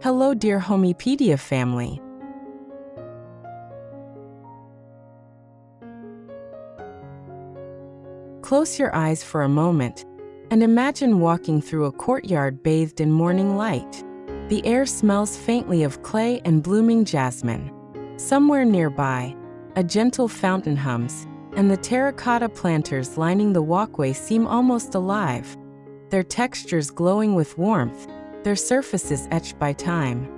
Hello, dear Homypedia family. Close your eyes for a moment and imagine walking through a courtyard bathed in morning light. The air smells faintly of clay and blooming jasmine. Somewhere nearby, a gentle fountain hums, and the terracotta planters lining the walkway seem almost alive, their textures glowing with warmth, their surfaces etched by time.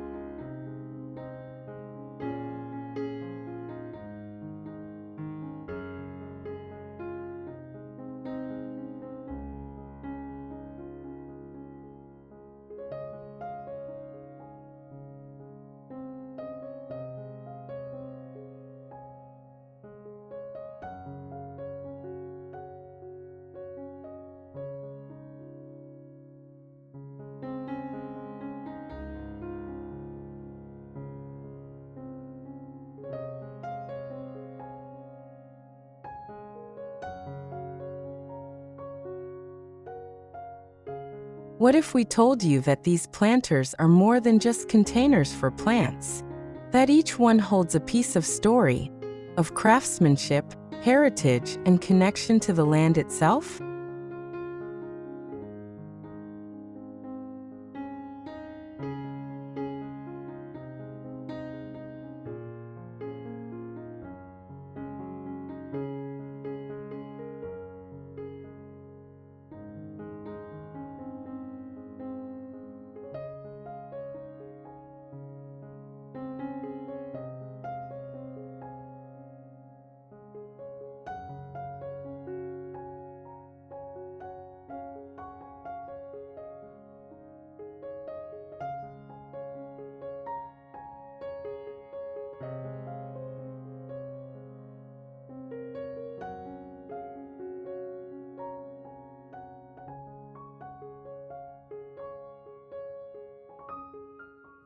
What if we told you that these planters are more than just containers for plants? That each one holds a piece of story, of craftsmanship, heritage, and connection to the land itself?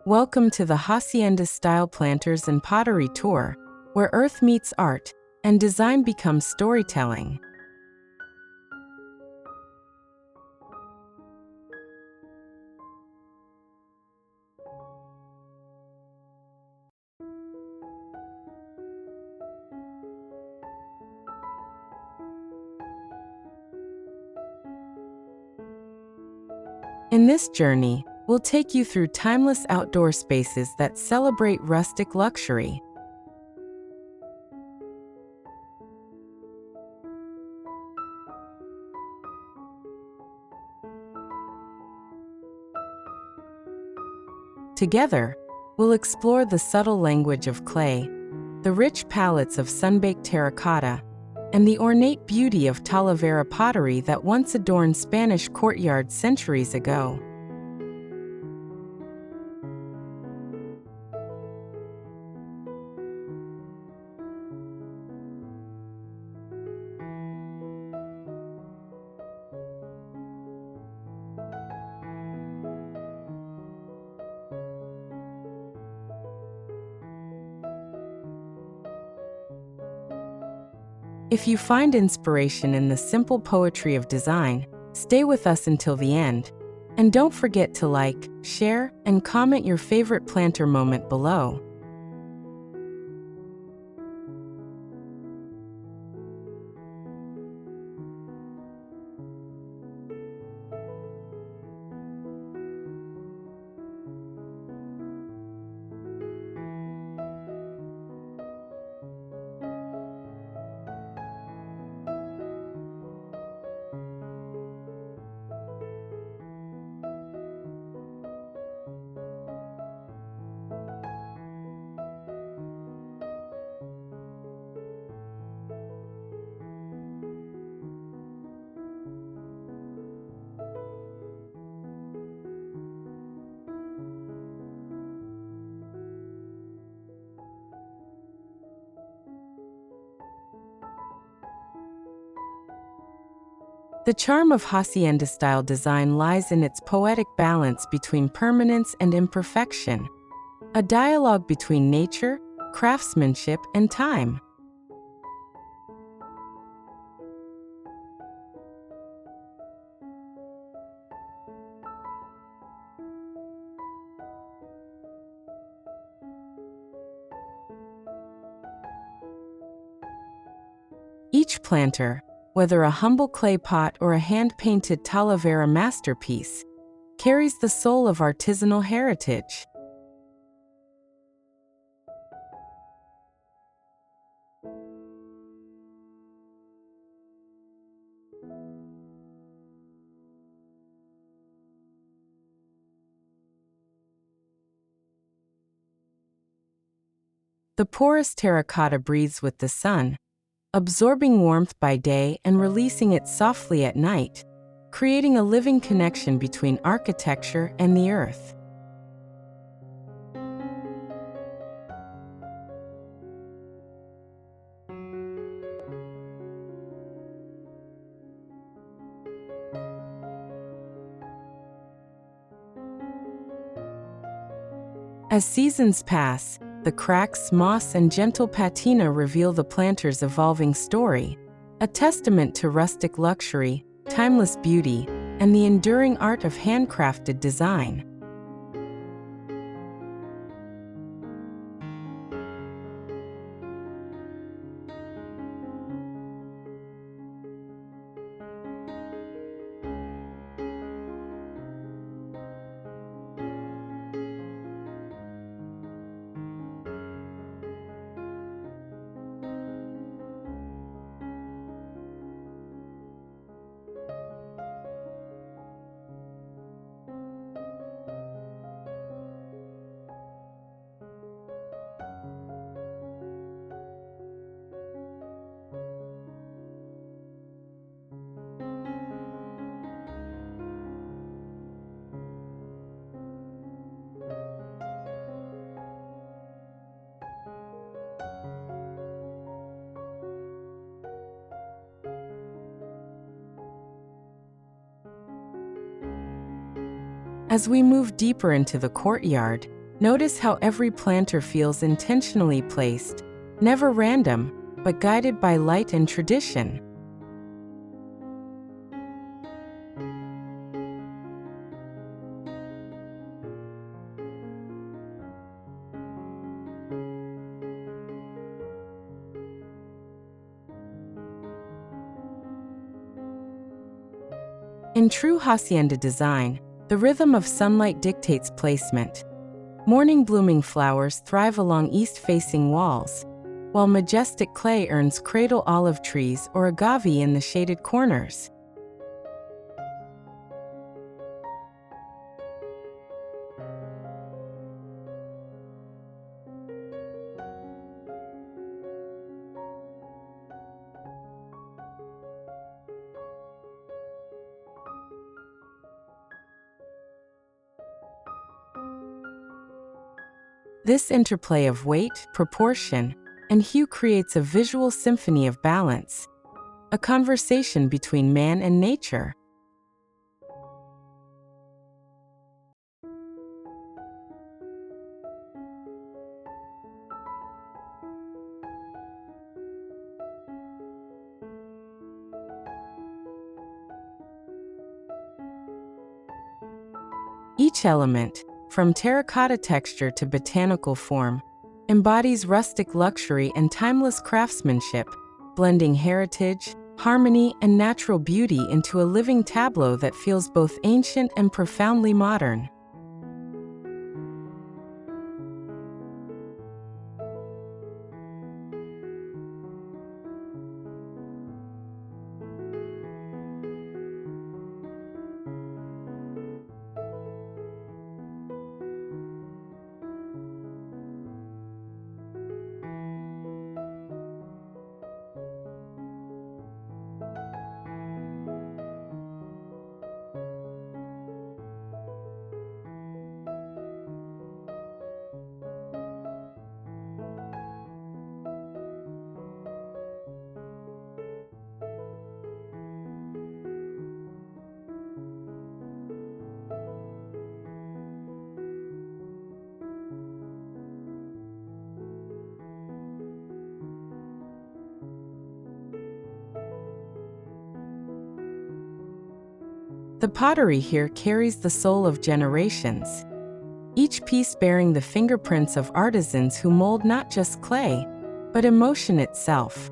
Welcome to the Hacienda Style Planters and Pottery Tour, where earth meets art and design becomes storytelling. In this journey, we'll take you through timeless outdoor spaces that celebrate rustic luxury. Together, we'll explore the subtle language of clay, the rich palettes of sun-baked terracotta, and the ornate beauty of Talavera pottery that once adorned Spanish courtyards centuries ago. If you find inspiration in the simple poetry of design, stay with us until the end. And don't forget to like, share, and comment your favorite planter moment below. The charm of Hacienda-style design lies in its poetic balance between permanence and imperfection, a dialogue between nature, craftsmanship, and time. Each planter, whether a humble clay pot or a hand-painted Talavera masterpiece, carries the soul of artisanal heritage. The porous terracotta breathes with the sun, absorbing warmth by day and releasing it softly at night, creating a living connection between architecture and the earth. As seasons pass, the cracks, moss, and gentle patina reveal the planter's evolving story, a testament to rustic luxury, timeless beauty, and the enduring art of handcrafted design. As we move deeper into the courtyard, notice how every planter feels intentionally placed, never random, but guided by light and tradition. In true Hacienda design, the rhythm of sunlight dictates placement. Morning blooming flowers thrive along east-facing walls, while majestic clay earns cradle olive trees or agave in the shaded corners. This interplay of weight, proportion, and hue creates a visual symphony of balance, a conversation between man and nature. Each element, from terracotta texture to botanical form, embodies rustic luxury and timeless craftsmanship, blending heritage, harmony, and natural beauty into a living tableau that feels both ancient and profoundly modern. The pottery here carries the soul of generations, each piece bearing the fingerprints of artisans who mold not just clay, but emotion itself.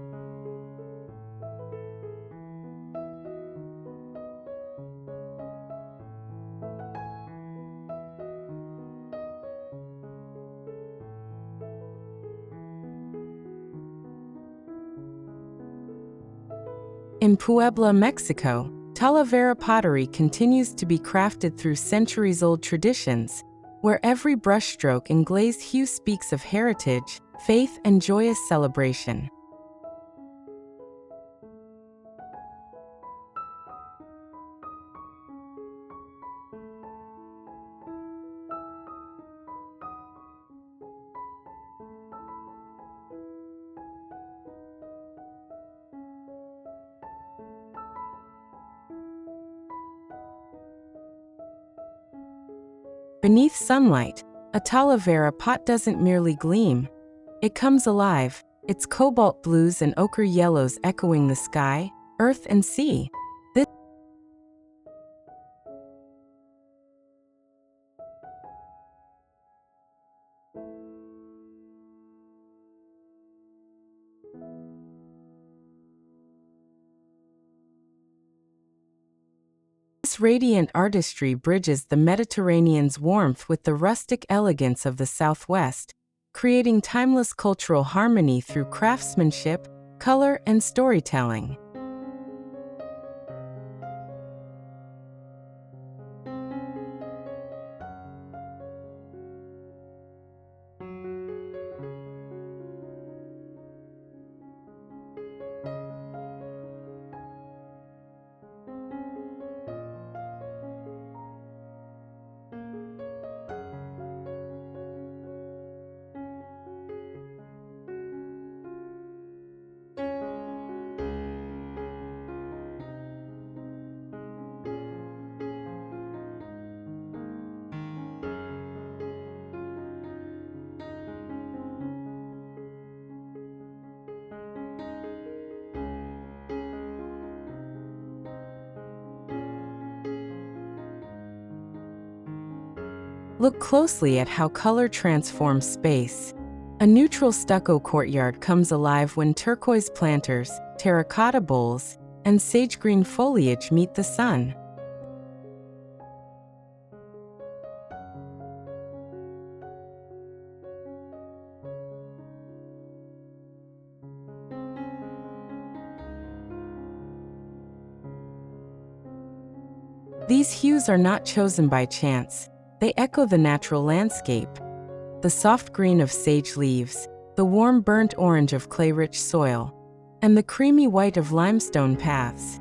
In Puebla, Mexico, Talavera pottery continues to be crafted through centuries-old traditions, where every brushstroke and glazed hue speaks of heritage, faith, and joyous celebration. Beneath sunlight, a Talavera pot doesn't merely gleam. It comes alive, its cobalt blues and ochre yellows echoing the sky, earth, and sea. This radiant artistry bridges the Mediterranean's warmth with the rustic elegance of the Southwest, creating timeless cultural harmony through craftsmanship, color, and storytelling. Look closely at how color transforms space. A neutral stucco courtyard comes alive when turquoise planters, terracotta bowls, and sage-green foliage meet the sun. These hues are not chosen by chance. They echo the natural landscape. The soft green of sage leaves, the warm burnt orange of clay-rich soil, and the creamy white of limestone paths.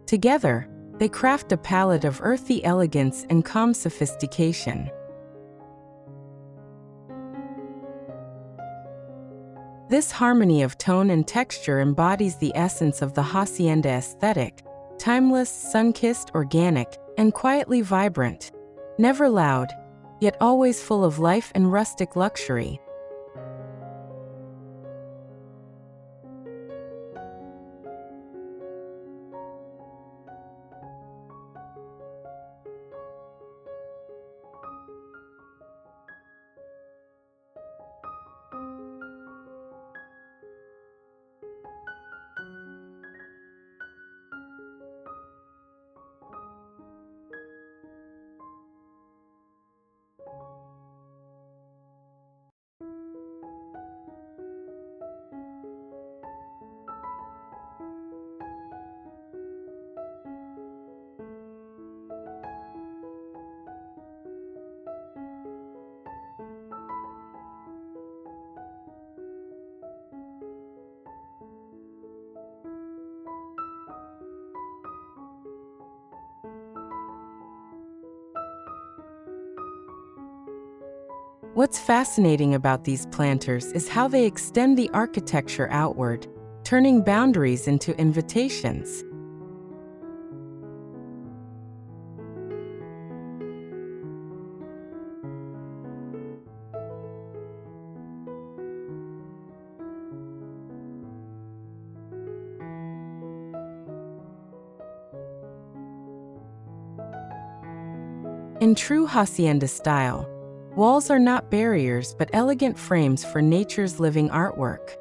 Together, they craft a palette of earthy elegance and calm sophistication. This harmony of tone and texture embodies the essence of the Hacienda aesthetic: timeless, sun-kissed, organic, and quietly vibrant. Never loud, yet always full of life and rustic luxury. What's fascinating about these planters is how they extend the architecture outward, turning boundaries into invitations. In true Hacienda style, Walls are not barriers but elegant frames for nature's living artwork.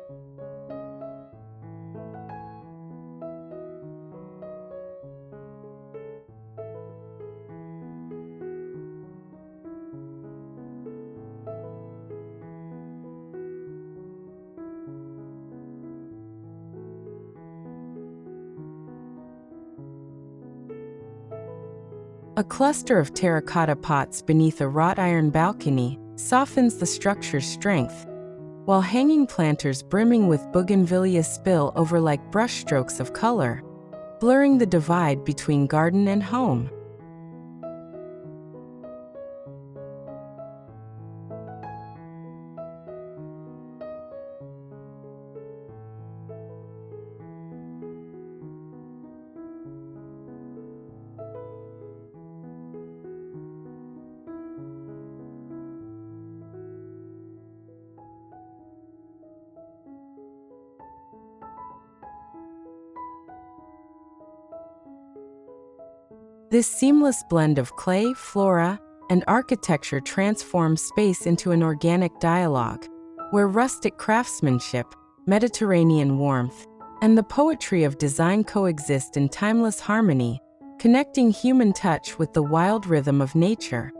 A cluster of terracotta pots beneath a wrought iron balcony softens the structure's strength, while hanging planters brimming with bougainvillea spill over like brushstrokes of color, blurring the divide between garden and home. This seamless blend of clay, flora, and architecture transforms space into an organic dialogue, where rustic craftsmanship, Mediterranean warmth, and the poetry of design coexist in timeless harmony, connecting human touch with the wild rhythm of nature.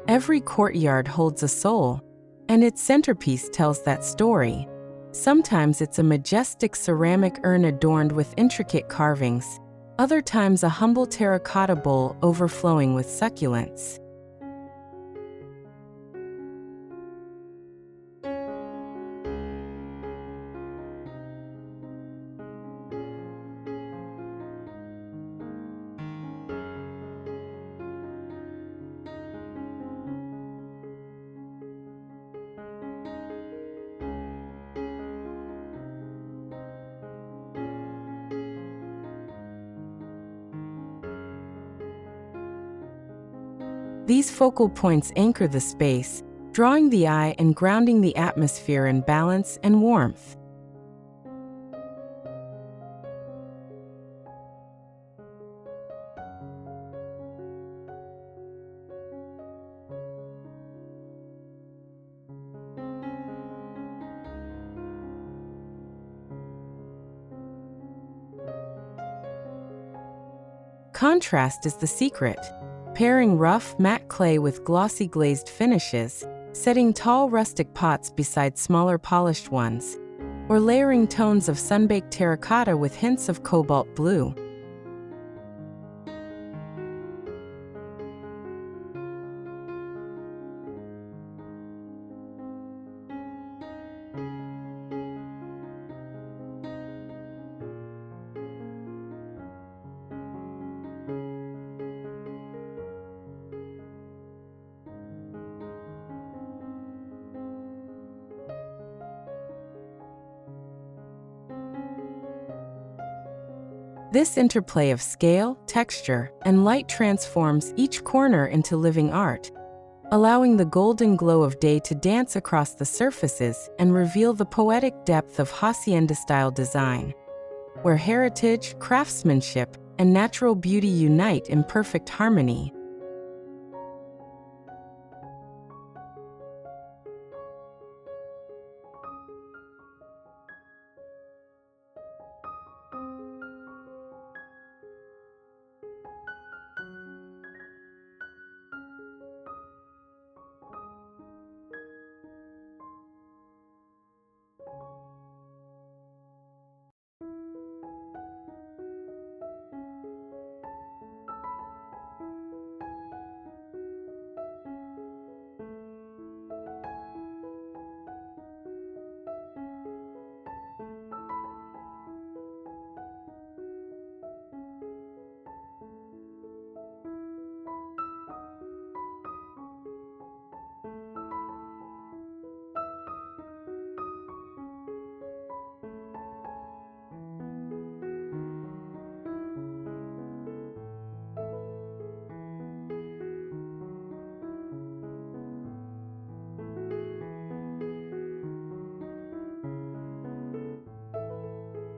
Every courtyard holds a soul, and its centerpiece tells that story. Sometimes it's a majestic ceramic urn adorned with intricate carvings, other times a humble terracotta bowl overflowing with succulents. These focal points anchor the space, drawing the eye and grounding the atmosphere in balance and warmth. Contrast is the secret, pairing rough, matte clay with glossy glazed finishes, setting tall rustic pots beside smaller polished ones, or layering tones of sun-baked terracotta with hints of cobalt blue. This interplay of scale, texture, and light transforms each corner into living art, allowing the golden glow of day to dance across the surfaces and reveal the poetic depth of Hacienda-style design, where heritage, craftsmanship, and natural beauty unite in perfect harmony.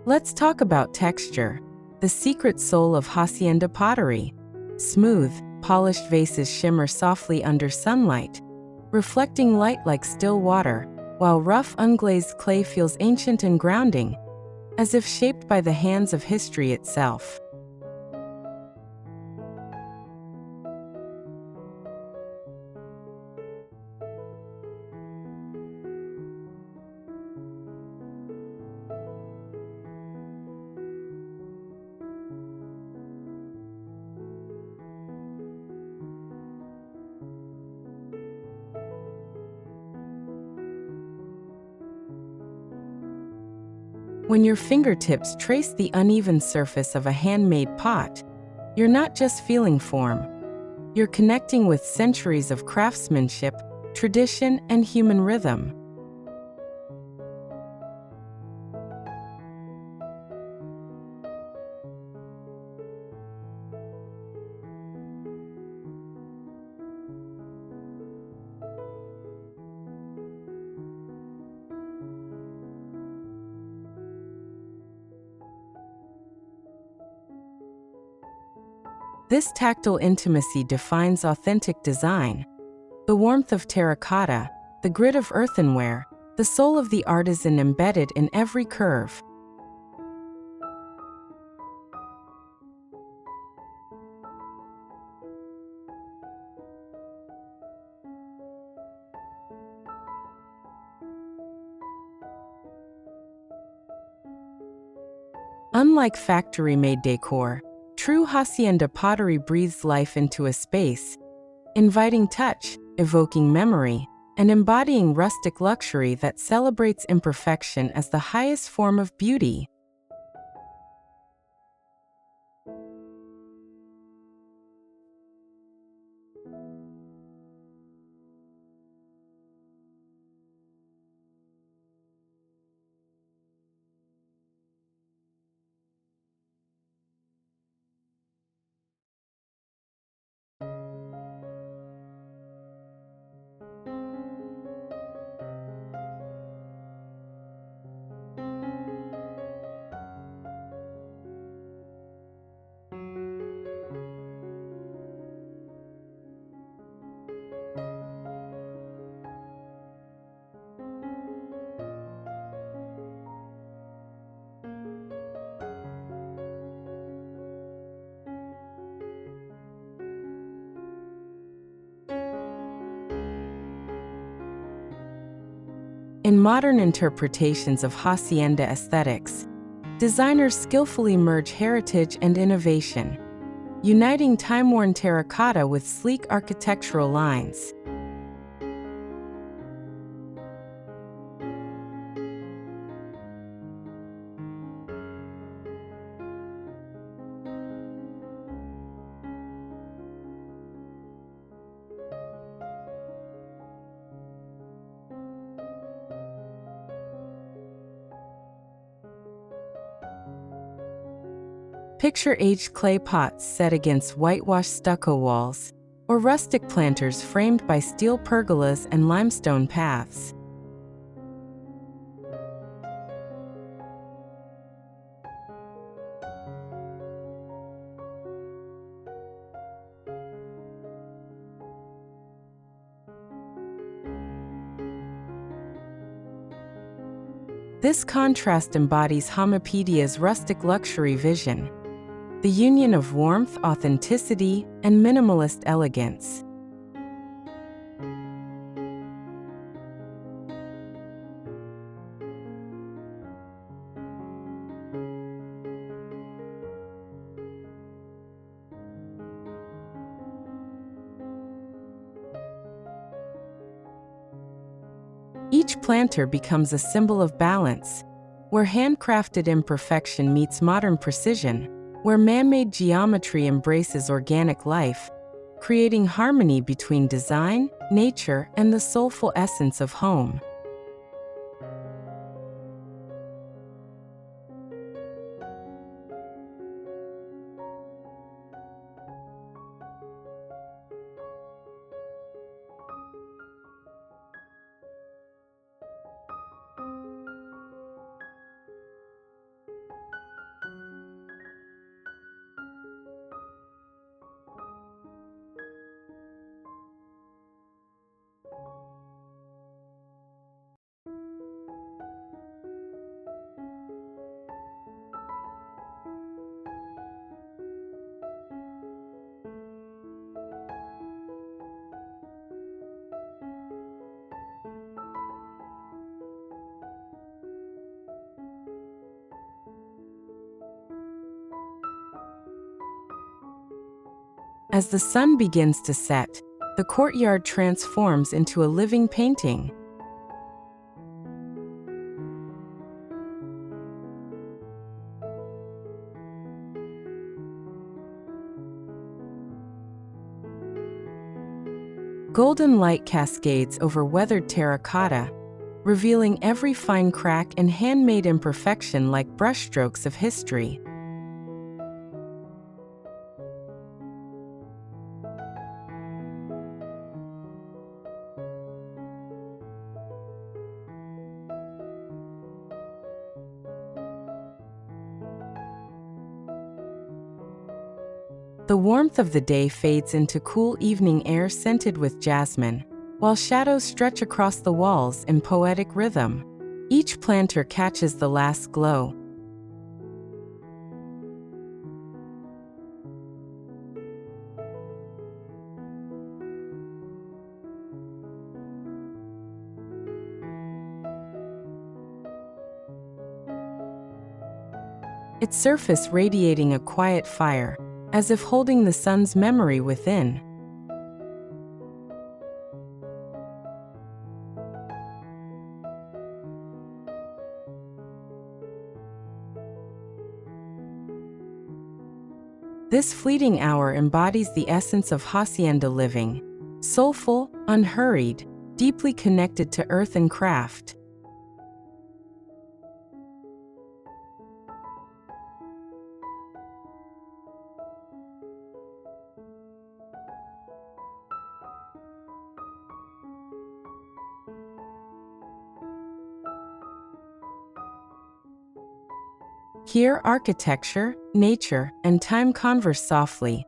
Let's talk about texture, the secret soul of Hacienda pottery. Smooth, polished vases shimmer softly under sunlight, reflecting light like still water, while rough, unglazed clay feels ancient and grounding, as if shaped by the hands of history itself. When your fingertips trace the uneven surface of a handmade pot, you're not just feeling form. You're connecting with centuries of craftsmanship, tradition, and human rhythm. This tactile intimacy defines authentic design. The warmth of terracotta, the grit of earthenware, the soul of the artisan embedded in every curve. Unlike factory-made decor, true hacienda pottery breathes life into a space, inviting touch, evoking memory, and embodying rustic luxury that celebrates imperfection as the highest form of beauty. In modern interpretations of hacienda aesthetics, designers skillfully merge heritage and innovation, uniting time-worn terracotta with sleek architectural lines. Picture aged clay pots set against whitewashed stucco walls, or rustic planters framed by steel pergolas and limestone paths. This contrast embodies Homypedia's rustic luxury vision, the union of warmth, authenticity, and minimalist elegance. Each planter becomes a symbol of balance, where handcrafted imperfection meets modern precision, where man-made geometry embraces organic life, creating harmony between design, nature, and the soulful essence of home. As the sun begins to set, the courtyard transforms into a living painting. Golden light cascades over weathered terracotta, revealing every fine crack and handmade imperfection like brushstrokes of history. The warmth of the day fades into cool evening air scented with jasmine, while shadows stretch across the walls in poetic rhythm. Each planter catches the last glow. Its surface radiating a quiet fire, as if holding the sun's memory within. This fleeting hour embodies the essence of Hacienda living, soulful, unhurried, deeply connected to earth and craft. Here, architecture, nature, and time converse softly,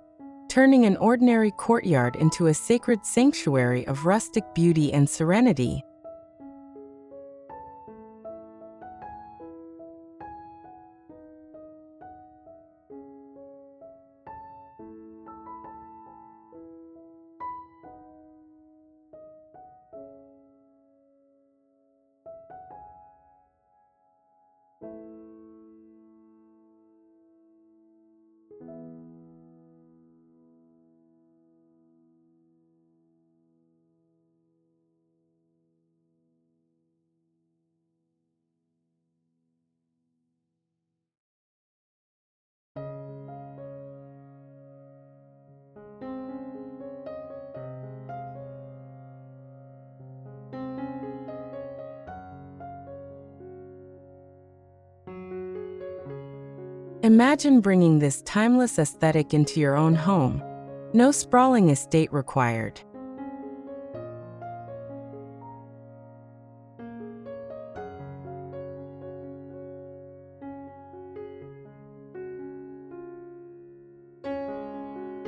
turning an ordinary courtyard into a sacred sanctuary of rustic beauty and serenity. Imagine bringing this timeless aesthetic into your own home. No sprawling estate required.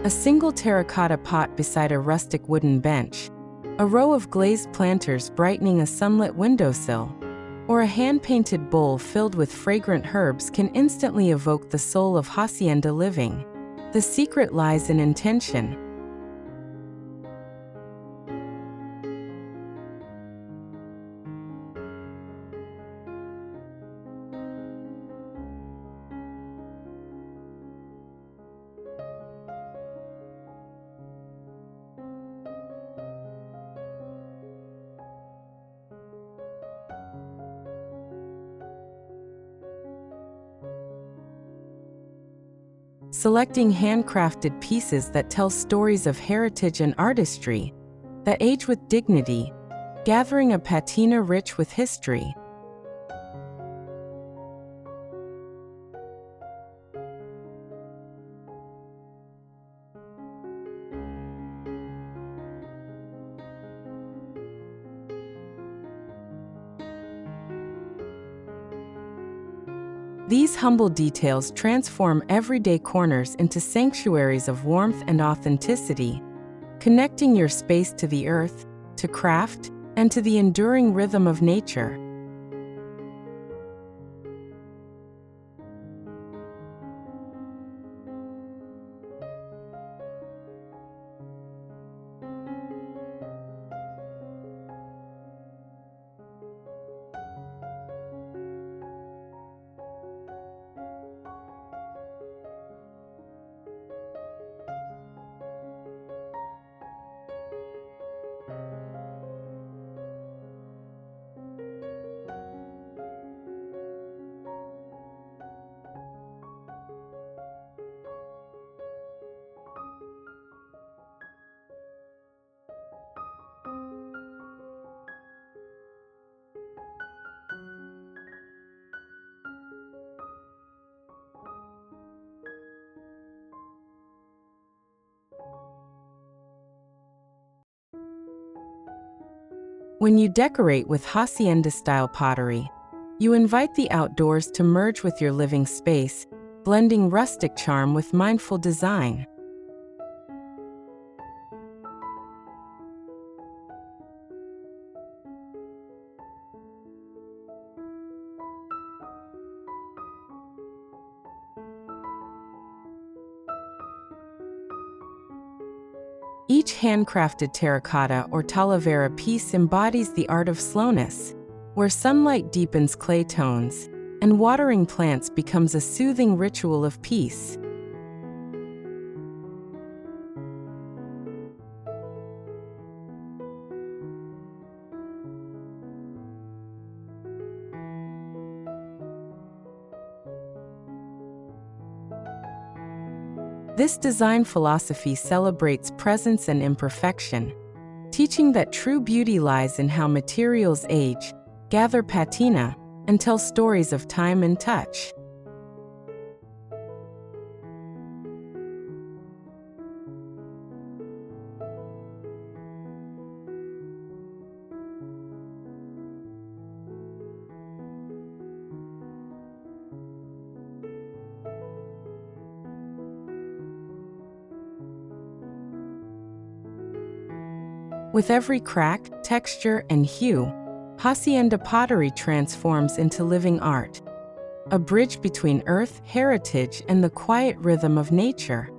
A single terracotta pot beside a rustic wooden bench, a row of glazed planters brightening a sunlit windowsill, or a hand-painted bowl filled with fragrant herbs can instantly evoke the soul of Hacienda living. The secret lies in intention. Selecting handcrafted pieces that tell stories of heritage and artistry, that age with dignity, gathering a patina rich with history. These humble details transform everyday corners into sanctuaries of warmth and authenticity, connecting your space to the earth, to craft, and to the enduring rhythm of nature. When you decorate with Hacienda-style pottery, you invite the outdoors to merge with your living space, blending rustic charm with mindful design. Each handcrafted terracotta or Talavera piece embodies the art of slowness, where sunlight deepens clay tones, and watering plants becomes a soothing ritual of peace. This design philosophy celebrates presence and imperfection, teaching that true beauty lies in how materials age, gather patina, and tell stories of time and touch. With every crack, texture, and hue, Hacienda pottery transforms into living art, a bridge between earth, heritage, and the quiet rhythm of nature.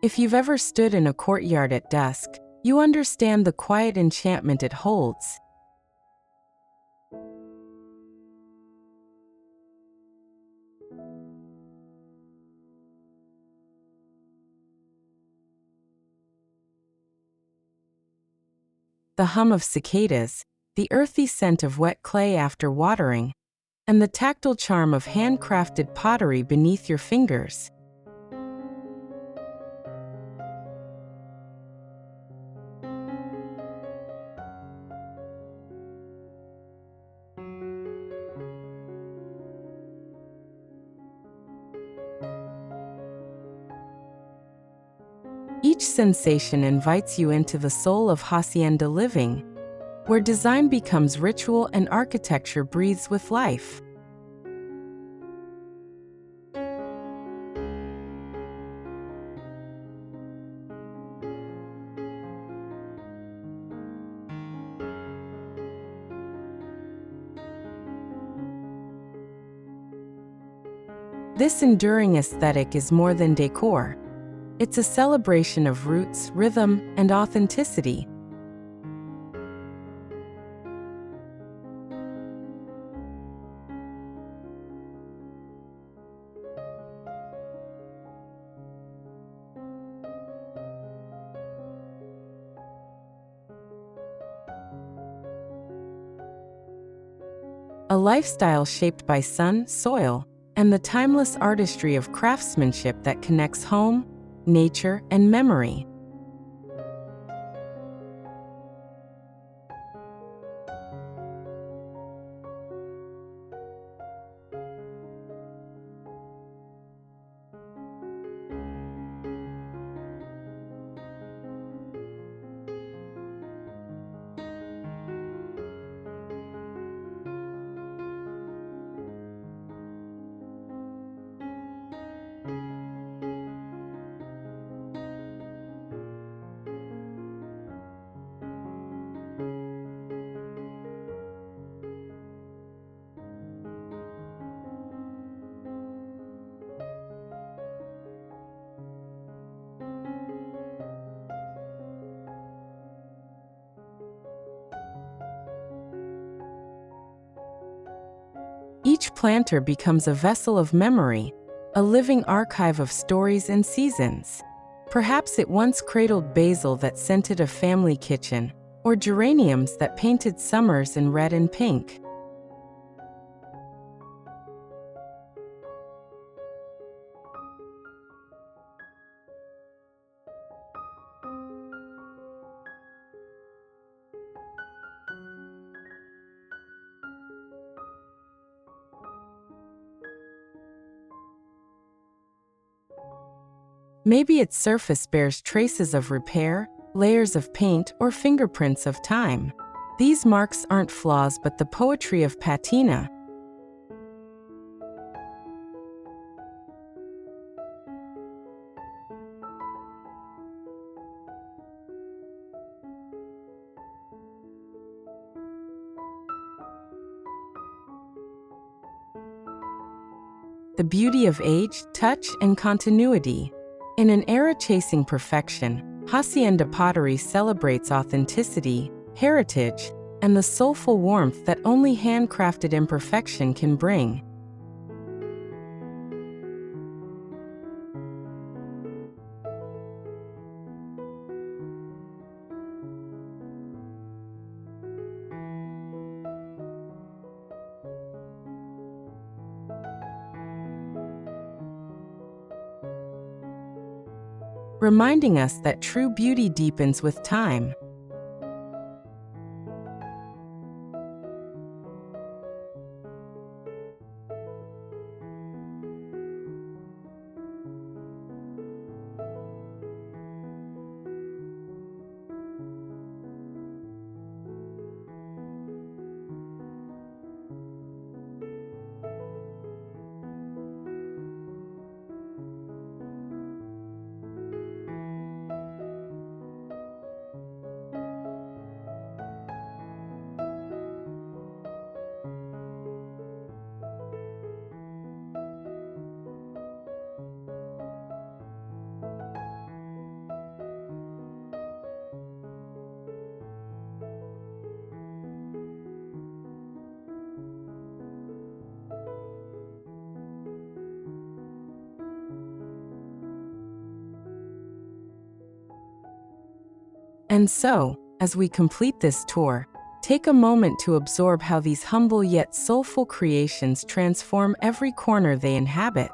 If you've ever stood in a courtyard at dusk, you understand the quiet enchantment it holds. The hum of cicadas, the earthy scent of wet clay after watering, and the tactile charm of handcrafted pottery beneath your fingers. Each sensation invites you into the soul of hacienda living, where design becomes ritual and architecture breathes with life. This enduring aesthetic is more than decor. It's a celebration of roots, rhythm, and authenticity. A lifestyle shaped by sun, soil, and the timeless artistry of craftsmanship that connects home, nature, and memory. Each planter becomes a vessel of memory, a living archive of stories and seasons. Perhaps it once cradled basil that scented a family kitchen, or geraniums that painted summers in red and pink. Maybe its surface bears traces of repair, layers of paint, or fingerprints of time. These marks aren't flaws but the poetry of patina. The beauty of age, touch, and continuity. In an era chasing perfection, Hacienda pottery celebrates authenticity, heritage, and the soulful warmth that only handcrafted imperfection can bring. Reminding us that true beauty deepens with time. And so, as we complete this tour, take a moment to absorb how these humble yet soulful creations transform every corner they inhabit.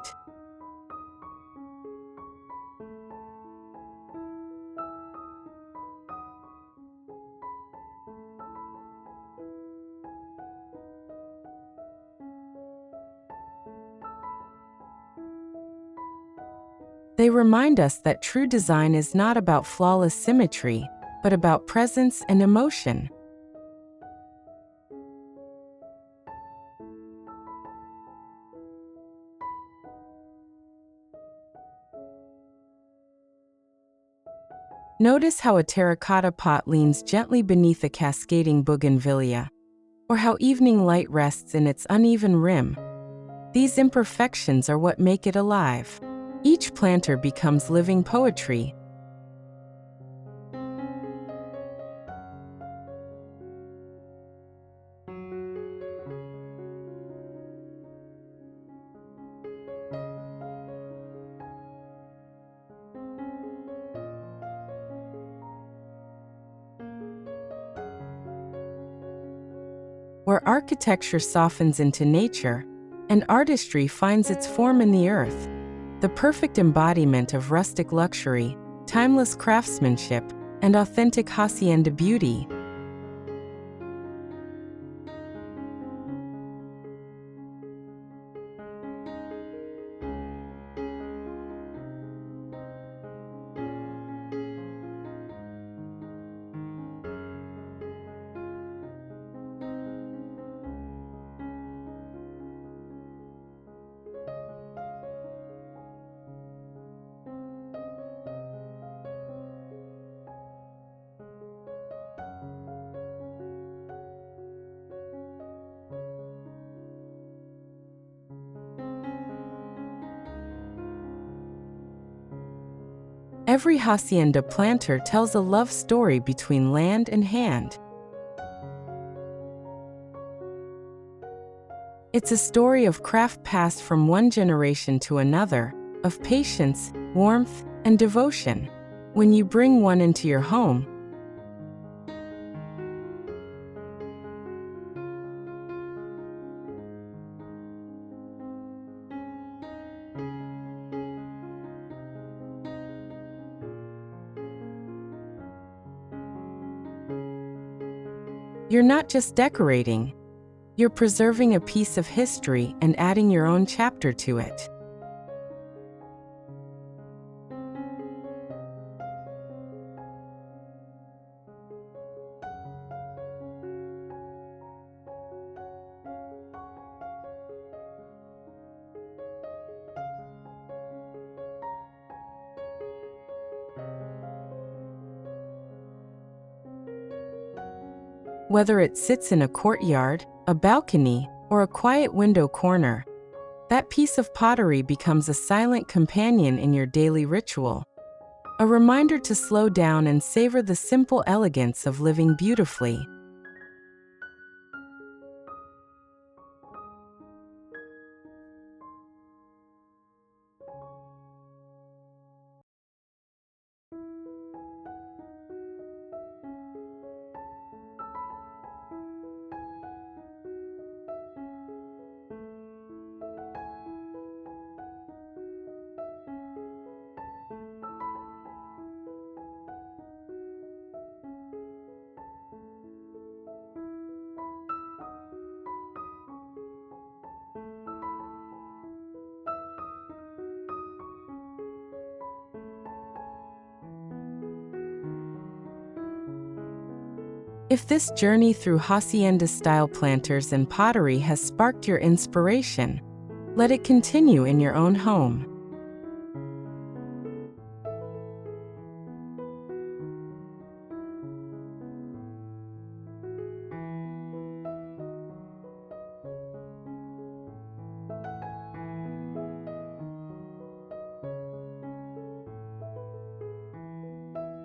They remind us that true design is not about flawless symmetry, but about presence and emotion. Notice how a terracotta pot leans gently beneath a cascading bougainvillea, or how evening light rests in its uneven rim. These imperfections are what make it alive. Each planter becomes living poetry. Where architecture softens into nature, and artistry finds its form in the earth. The perfect embodiment of rustic luxury, timeless craftsmanship, and authentic hacienda beauty. Every hacienda planter tells a love story between land and hand. It's a story of craft passed from one generation to another, of patience, warmth, and devotion. When you bring one into your home, you're not just decorating, you're preserving a piece of history and adding your own chapter to it. Whether it sits in a courtyard, a balcony, or a quiet window corner, that piece of pottery becomes a silent companion in your daily ritual, a reminder to slow down and savor the simple elegance of living beautifully. If this journey through Hacienda-style planters and pottery has sparked your inspiration, let it continue in your own home.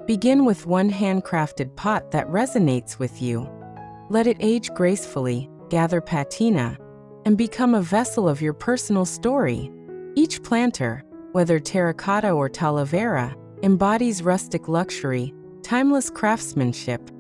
Begin with one handcrafted pot that resonates with you. Let it age gracefully, gather patina, and become a vessel of your personal story. Each planter, whether terracotta or Talavera, embodies rustic luxury, timeless craftsmanship,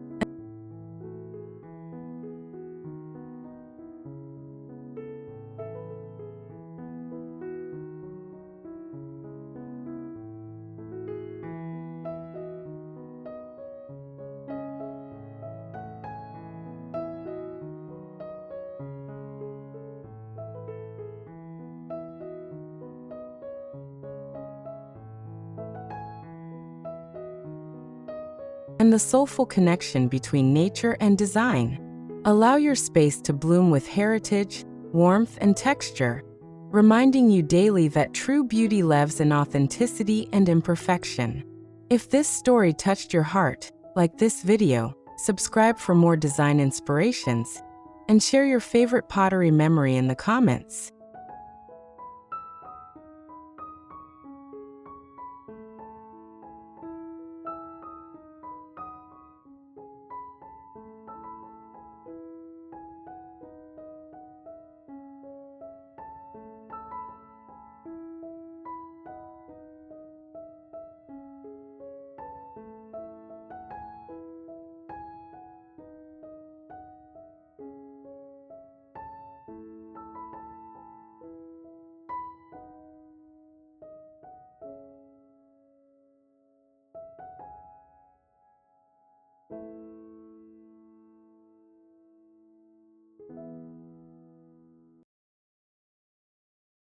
and the soulful connection between nature and design. Allow your space to bloom with heritage, warmth, and texture, reminding you daily that true beauty lives in authenticity and imperfection. If this story touched your heart, like this video, subscribe for more design inspirations, and share your favorite pottery memory in the comments.